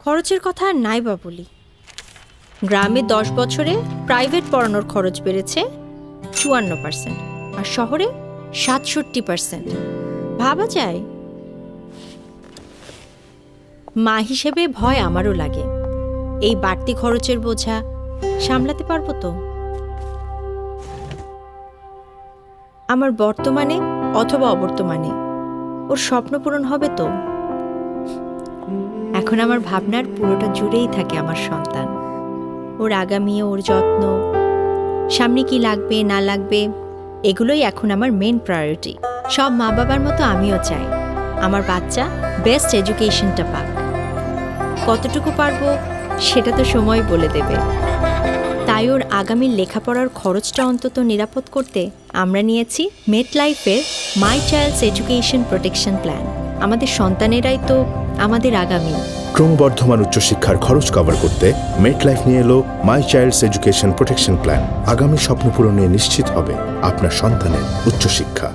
খরচের কথা আর নাই বা বলি। গ্রামে 10 বছরে প্রাইভেট পড়ানোর খরচ বেড়েছে 54%, আর শহরে 67%। ভাবা যায়। মা হিসেবে ভয় আমারও লাগে, এই বাড়তি খরচের বোঝা সামলাতে পারবো তো? আমার বর্তমানে অথবা অবর্তমানে ওর স্বপ্ন পূরণ হবে তো? এখন আমার ভাবনার পুরোটা জুড়েই থাকে আমার সন্তান, ওর আগামী, ওর যত্ন, সামনে কি লাগবে না লাগবে, এগুলোই এখন আমার মেন প্রায়োরিটি। সব মা বাবার মতো আমিও চাই আমার বাচ্চা বেস্ট এডুকেশনটা পাক। কতটুকু পারবো সেটা তো সময় বলে দেবে। তাই ওর আগামী লেখাপড়ার খরচটা অন্তত নিরাপদ করতে আমরা নিয়েছি মেটলাইফের মাই চাইল্ডস এডুকেশন প্রোটেকশন প্ল্যান। আমাদের সন্তানেরাই তো আমাদের আগামী। ক্রমবর্ধমান উচ্চশিক্ষার খরচ কভার করতে মেটলাইফ নিয়ে এলো মাই চাইল্ডস এডুকেশন প্রোটেকশন প্ল্যান। আগামী স্বপ্ন পূরণে নিশ্চিত হবে আপনার সন্তানের উচ্চশিক্ষা।